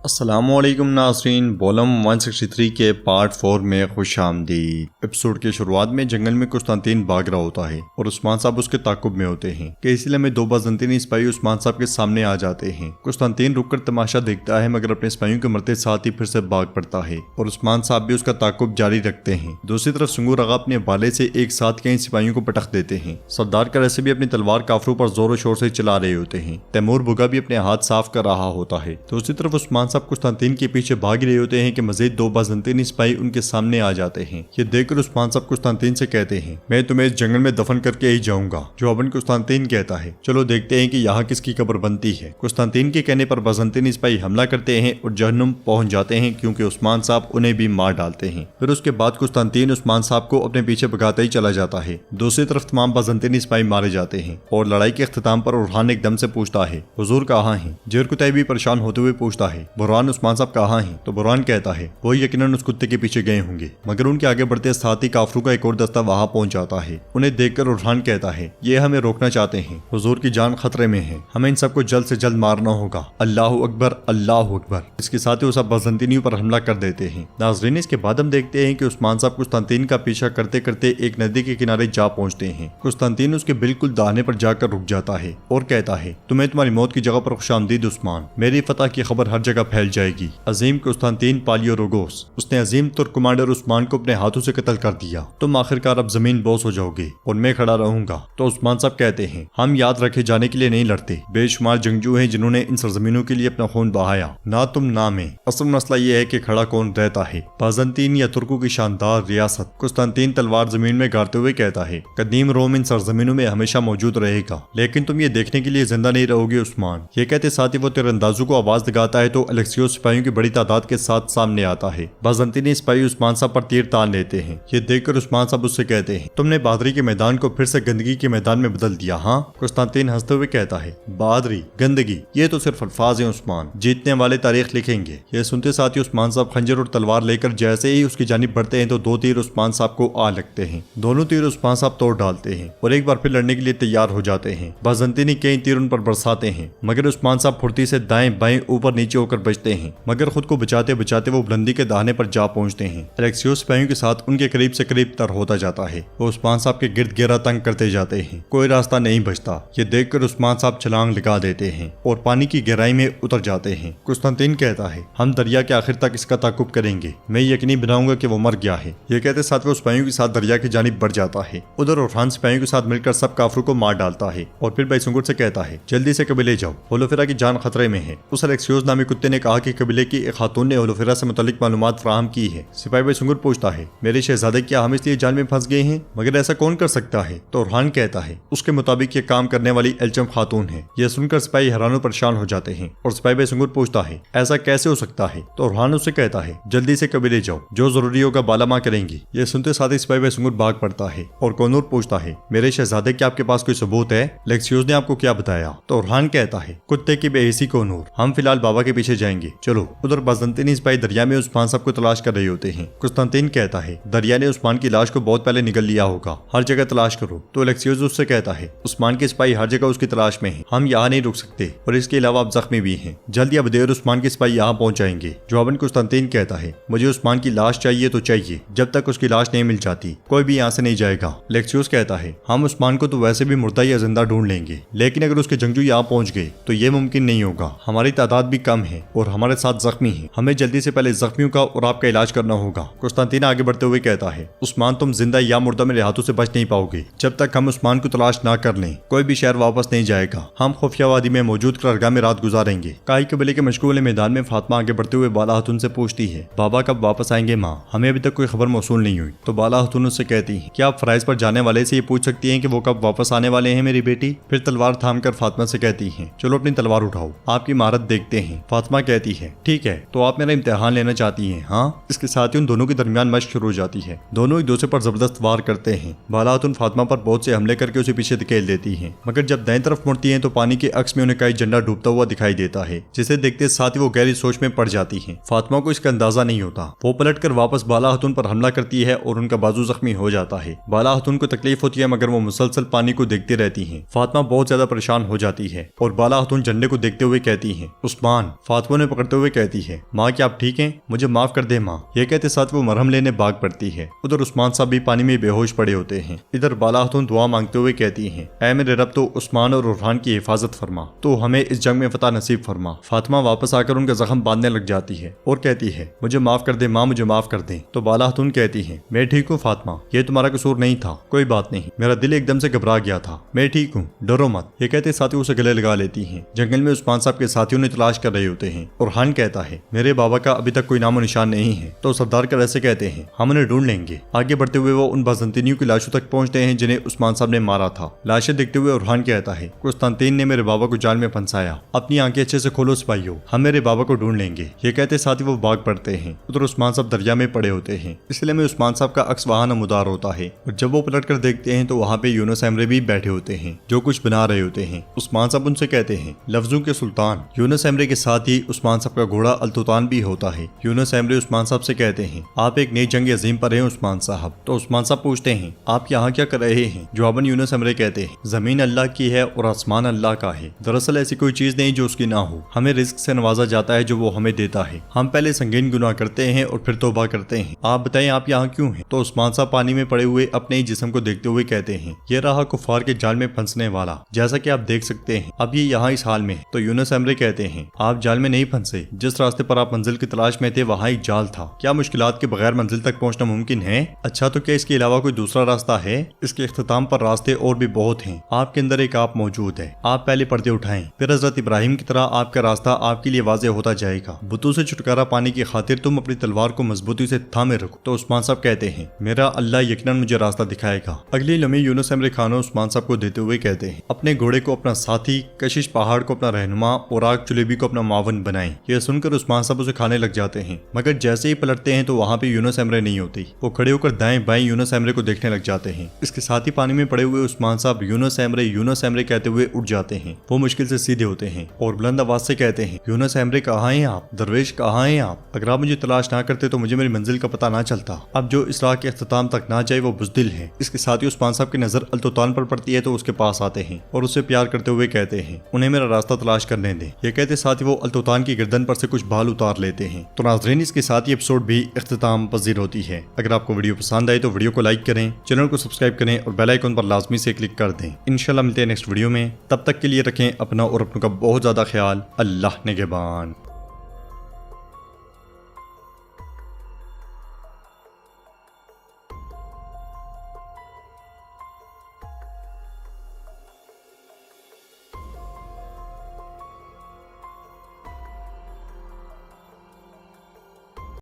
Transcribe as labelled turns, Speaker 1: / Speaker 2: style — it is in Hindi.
Speaker 1: अस्सलामुअलैकुम नाज़रीन, वॉल्यूम 163 के पार्ट 4 में खुश आमदीद। एपिसोड की शुरुआत में जंगल में कुस्तांतीन भाग रहा होता है और उस्मान साहब उसके ताकुब में होते हैं कि इसलिए में दो बाज़ंतीनी सिपाही उस्मान साहब के सामने आ जाते हैं। कुस्तांतीन रुककर तमाशा देखता है मगर अपने सिपाहियों के मरते साथ ही फिर से भाग पड़ता है और उस्मान साहब भी उसका ताकुब जारी रखते हैं। दूसरी तरफ सुंगूर आगा अपने बाले से एक साथ कई सिपाहियों को पटक देते हैं। सरदार करैसी भी अपनी तलवार काफरों पर जोरों शोर से चला रहे होते हैं। तैमूर बुगा भी अपने हाथ साफ कर रहा होता है। दूसरी तरफ उस्मान साहब कुस्तांतीन के पीछे भाग रहे होते हैं कि मजीद दो बाज़ंतीनी सिपाही उनके सामने आ जाते हैं। ये देखकर उस्मान साहब कुस्तांतीन से कहते हैं, मैं तुम्हें इस जंगल में दफन करके ही जाऊंगा। जवाबन कुस्तांतीन कहता है, चलो देखते हैं कि यहाँ किसकी कब्र बनती है। कुस्तांतीन के कहने पर बाज़ंतीनी सिपाही हमला करते हैं और जहन्नुम पहुंच जाते हैं क्योंकि उस्मान साहब उन्हें भी मार डालते हैं। फिर उसके बाद कुस्तांतीन उस्मान साहब को अपने पीछे भगाता ही चला जाता है। दूसरी तरफ तमाम बाज़ंतीनी सिपाही मारे जाते हैं और लड़ाई के अख्ताम पर बुरहान एकदम से पूछता है, हुजूर कहाँ हैं? जेर भी परेशान होते हुए पूछता है, बुरहान उस्मान साहब कहाँ हैं? तो बुरहान कहता है, वो यकीनन उस कुत्ते के पीछे गए होंगे। मगर उनके आगे बढ़ते साथ ही काफरों का एक और दस्ता वहां पहुंच जाता है। उन्हें देखकर बुरहान कहता है, ये हमें रोकना चाहते हैं, हुजूर की जान खतरे में है, हमें इन सबको जल्द से जल्द मारना होगा। अल्लाह अकबर, अल्लाह अकबर। इसके साथ ही वो सब बाज़ंतीनियों पर हमला कर देते हैं। नाज़रीन, इसके बाद हम देखते हैं कि उस्मान साहब कुस्तांतीन का पीछा करते करते एक नदी के किनारे जा पहुंचते हैं। कुस्तांतीन उसके बिल्कुल दाहिने पर जाकर रुक जाता है और कहता है, तुम्हें तुम्हारी मौत की जगह पर खुशामदीद उस्मान, मेरी फतह की खबर हर जगह फैल जाएगी। अजीम कुस्तांतीन पालियोरोगोस, उसने अजीम तुर्क कमांडर उस्मान को अपने हाथों से कत्ल कर दिया। तुम आखिरकार अब जमीन बोस हो जाओगे और मैं खड़ा रहूंगा। तो उस्मान साहब कहते हैं, हम याद रखे जाने के लिए नहीं लड़ते। बेशुमार जंगजू हैं जिन्होंने इन सरजमीनों के लिए अपना खून बहाया, ना तुम ना मैं। असल मसला यह है कि खड़ा कौन रहता है, बाज़ंतीन या तुर्कों की शानदार रियासत। कुस्तांतीन तलवार जमीन में गाड़ते हुए कहता है, कदीम रोम इन सरजमीनों में हमेशा मौजूद रहेगा, लेकिन तुम ये देखने के लिए जिंदा नहीं रहोगे उस्मान। ये कहते साथ ही वो तीरंदाजों को आवाज लगाता है तो अलेक्सियोस सिपाहियों की बड़ी तादाद के साथ सामने आता है। बाज़ंतीनी सिपाही उस्मान साहब पर तीर तान लेते हैं। ये देखकर उस्मान साहब उससे कहते हैं, तुमने बहादुरी के मैदान को फिर से गंदगी के मैदान में बदल दिया। हाँ, कुस्तांतीन हंसते हुए कहता है, बहादुरी गंदगी ये तो सिर्फ अल्फाज हैं उस्मान, जीतने वाले तारीख लिखेंगे। ये सुनते साथ ही उस्मान साहब खंजर और तलवार लेकर जैसे ही उसकी जानिब बढ़ते हैं तो दो तीर उस्मान साहब को आ लगते हैं। दोनों तीर उस्मान साहब तोड़ डालते हैं और एक बार फिर लड़ने के लिए तैयार हो जाते हैं। बाज़ंतीनी कई तीर उन पर बरसाते हैं मगर उस्मान साहब फुर्ती से दाएं बाएं ऊपर नीचे होकर बचते हैं, मगर खुद को बचाते बचाते वो बुलंदी के दाहिने पर जा पहुंचते हैं। अलेक्सियोस सिपाहियों के साथ उनके करीब से करीब तर होता जाता है। वो उस्मान साहब के गिर्द घेरा तंग करते जाते हैं, कोई रास्ता नहीं बचता। ये देखकर उस्मान साहब छलांग लगा देते हैं और पानी की गहराई में उतर जाते हैं। कुस्तांतीन कहता है, हम दरिया के आखिर तक इसका ताकुब करेंगे, मैं यकीनी बनाऊंगा कि वो मर गया है। ये कहते साथ वो सिपाहियों के साथ दरिया की जानिब बढ़ जाता है। उधर बुरहान सिपाहियों के साथ मिलकर सब काफरों को मार डालता है और फिर बैसुंगुर से कहता है, जल्दी से कबीले जाओ, होलोफेरा की जान खतरे में है। उस अलेक्सियोस नामी कुत्ते ने कहा कि कबीले की एक खातून ने होलोफेरा से मुतालिक मालूमात फराहम की है। सिपाही बैसुंगुर पूछता है, मेरे शहजादे क्या हम इसलिए जाल में फंस गए हैं? मगर ऐसा कौन कर सकता है? तो बुरहान कहता है, उसके मुताबिक ये काम करने वाली एल्चम खातून है। यह सुनकर सिपाही हैरान परेशान हो जाते हैं और सिपाही बैसुंगुर पूछता है, ऐसा कैसे हो सकता है? तो बुरहान उससे कहता है, जल्दी से कबीले जाओ, जो जरूरी होगा बालामा करेंगे। यह सुनते साथ ही सिपाही बैसुंगुर भाग पड़ता है और कोनूर पूछता है, मेरे शहजादे क्या आपके पास कोई सबूत है? लेक्सियोस ने आपको क्या बताया? तो बुरहान कहता है, कुत्ते की बेहिसी कोनूर, हम फिलहाल बाबा के पीछे जाएंगे, चलो। उधर बाज़ंतीनी सिपाही दरिया में उस्मान साहब को तलाश कर रहे होते हैं। कुस्तांतीन कहता है, दरिया ने उस्मान की लाश को बहुत पहले निगल लिया होगा, हर जगह तलाश करो। तो अलेक्सियोस उससे कहता है, उस्मान के सिपाही हर जगह उसकी तलाश में हैं, हम यहाँ नहीं रुक सकते और इसके अलावा आप जख्मी भी हैं। जल्दी अब देर उस्मान के सिपाही यहाँ पहुंच जाएंगे। जवाबन कुस्तांतीन कहता है, मुझे उस्मान की लाश चाहिए तो चाहिए, जब तक उसकी लाश नहीं मिल जाती कोई भी यहाँ से नहीं जाएगा। अलेक्सियोस कहता है, हम उस्मान को तो वैसे भी मुर्दा या जिंदा ढूंढ लेंगे, लेकिन अगर उसके जंगजू यहाँ पहुंच गए तो ये मुमकिन नहीं होगा। हमारी तादाद भी कम है और हमारे साथ जख्मी हैं, हमें जल्दी से पहले जख्मियों का और आपका इलाज करना होगा। कुस्तांतीन आगे बढ़ते हुए कहता है, उस्मान तुम जिंदा या मुर्दा मेरे हाथों से बच नहीं पाओगे। जब तक हम उस्मान को तलाश ना कर लें कोई भी शहर वापस नहीं जाएगा। हम खुफिया वादी में मौजूद करगाह में रात गुजारेंगे। काई कबीले के मशगूल मैदान में फातिमा आगे बढ़ते हुए बाला हतून से पूछती है, बाबा कब वापस आएंगे माँ? हमें अभी तक कोई खबर मौसूल नहीं हुई। तो बाला हतून उससे कहती है, क्या आप फराइज पर जाने वाले से ये पूछ सकती हैं कि वो कब वापस आने वाले हैं मेरी बेटी? फिर तलवार थाम कर फातिमा से कहती है, चलो अपनी तलवार उठाओ, आपकी महारत देखते हैं। फातिमा कहती है, ठीक है, तो आप मेरा इम्तिहान लेना चाहती हैं? हाँ। इसके साथ ही उन दोनों के दरमियान मशक शुरू हो जाती है। दोनों एक दूसरे पर जबरदस्त वार करते हैं। बाला हतून फातिमा पर बहुत से हमले करके उसे पीछे धकेल देती है, मगर जब दाएं तरफ मुड़ती है तो पानी के अक्स में उन्हें कई झंडा डूबता हुआ दिखाई देता है, जिसे देखते साथ ही वो गहरी सोच में पड़ जाती है। फातिमा को इसका अंदाजा नहीं होता। वो पलटकर वापस बाला हतून पर हमला करती है और उनका बाजू जख्मी हो जाता है। बाला हतून को तकलीफ होती है मगर वो मुसलसल पानी को देखती रहती हैं। फातिमा बहुत ज्यादा परेशान हो जाती है और बाला हतून झंडे को देखते हुए कहती हैं, उस्मान। फातिमा फातिमा ने पकड़ते हुए कहती है, माँ क्या आप ठीक हैं? मुझे माफ कर दे माँ। ये कहते साथ वो मरहम लेने भाग पड़ती है। उधर उस्मान साहब भी पानी में बेहोश पड़े होते हैं। इधर बाला खातून दुआ मांगते हुए कहती है, ऐ मेरे रब तो उस्मान और रुहान की हिफाजत फरमा, तो हमें इस जंग में फतह नसीब फरमा। फातिमा वापस आकर उनका जख्म बांधने लग जाती है और कहती है, मुझे माफ कर दे माँ, मुझे माफ कर दे। तो बाला खातून कहती है, मैं ठीक हूँ फातिमा, ये तुम्हारा कसूर नहीं था, कोई बात नहीं, मेरा दिल एकदम से घबरा गया था, मैं ठीक हूँ, डरो मत। ये कहते साथी उसे गले लगा लेती हैं। जंगल में उस्मान साहब के साथियों ने तलाश कर रहे होते हैं और हान कहता है, मेरे बाबा का अभी तक कोई नामो निशान नहीं है। तो सरदार कर ऐसे कहते हैं, हम उन्हें ढूंढ लेंगे। आगे बढ़ते हुए वो उन बाज़ंतीनियों की लाशों तक पहुंचते हैं जिन्हें उस्मान साहब ने मारा था। लाशें देखते हुए उरहान कहता है, कुस्तानतीन ने मेरे बाबा को जाल में फंसाया, अपनी आंखें अच्छे से खोलो सिपाहियों, हम मेरे बाबा को ढूंढ लेंगे। ये कहते साथ ही वो भाग पड़ते हैं। उधर उस्मान साहब दरिया में पड़े होते हैं। इसलिए में उस्मान साहब का अक्स वहां नमूदार होता है और जब वो पलट कर देखते हैं तो वहाँ पे यूनुस एमरे भी बैठे होते हैं जो कुछ बना रहे होते हैं। उस्मान साहब उनसे कहते हैं, लफ्जों के सुल्तान। यूनुस एमरे के साथ ही उस्मान साहब का घोड़ा अल्तुतान भी होता है। यूनुस एमरे उस्मान साहब से कहते हैं, आप एक नई जंग अजीम पर हैं उस्मान साहब। तो उस्मान साहब पूछते हैं, आप यहाँ क्या कर रहे हैं? जवाबन यूनुस एमरे कहते हैं, जमीन अल्लाह की है और आसमान अल्लाह का है, दरअसल ऐसी कोई चीज नहीं जो उसकी ना हो, हमें रिस्क से नवाजा जाता है जो वो हमें देता है, हम पहले संगीन गुनाह करते हैं और फिर तौबा करते हैं, आप बताएं आप यहाँ क्यों हैं? तो उस्मान साहब पानी में पड़े हुए अपने ही जिस्म को देखते हुए कहते हैं, ये रहा कुफार के जाल में फंसने वाला, जैसा कि आप देख सकते हैं अब ये यहाँ इस हाल में है। तो यूनुस एमरे कहते हैं, आप जाल में नहीं फंसे, जिस रास्ते पर आप मंजिल की तलाश में थे वहाँ एक जाल था, क्या मुश्किलात के बगैर मंजिल तक पहुँचना मुमकिन है? अच्छा तो क्या इसके अलावा कोई दूसरा रास्ता है? इसके इख्तिताम पर रास्ते और भी बहुत हैं, आपके अंदर एक आप मौजूद है, आप पहले पर्दे उठाएं, फिर हजरत इब्राहिम की तरह आपका रास्ता आपके लिए वाज़ेह होता जाएगा। बुतों से छुटकारा पाने की खातिर तुम अपनी तलवार को मजबूती से थामे रखो। तो उस्मान साहब कहते हैं, मेरा अल्लाह यकीनन मुझे रास्ता दिखाएगा। अगली लम्हे यूनुस एमरे खानो उस्मान साहब को देते हुए कहते हैं, अपने घोड़े को अपना साथी, कशिश पहाड़ को अपना रहनुमा और आग चुलेबी को अपना मावन बनाएं। यह सुनकर उस्मान साहब उसे खाने लग जाते हैं, मगर जैसे ही पलटते हैं तो वहाँ पे यूनुस एमरे नहीं होती। वो खड़े होकर दाएं बाएं यूनुस एमरे को देखने लग जाते हैं। इसके साथ ही पानी में पड़े हुए उस्मान साहब यूनुस एमरे कहते हुए उठ जाते हैं। वो मुश्किल से सीधे होते हैं और बुलंद आवाज से कहते हैं, यूनुस एमरे कहाँ हैं आप? दरवेश कहाँ हैं आप? अगर आप मुझे तलाश ना करते तो मुझे मेरी मंजिल का पता ना चलता। अब जो इस राह के इख्तिताम तक ना जाए वो बुज़दिल है। इसके साथ ही उस्मान साहब की नजर अल्तुतान पर पड़ती है तो उसके पास आते हैं और उससे प्यार करते हुए कहते हैं, उन्हें मेरा रास्ता तलाश करने दें। ये कहते साथ ही वो अल्तुतान की गर्दन पर से कुछ बाल उतार लेते हैं। तो नाज़रीन, इसके साथ ही एपिसोड भी इख्तिताम पजीर होती है। अगर आपको वीडियो पसंद आए तो वीडियो को लाइक करें, चैनल को सब्सक्राइब करें और बेल आइकन पर लाजमी से क्लिक कर दें। इंशाल्लाह मिलते हैं नेक्स्ट वीडियो में। तब तक के लिए रखें अपना और अपनों का बहुत ज्यादा ख्याल। अल्लाह निगहबान।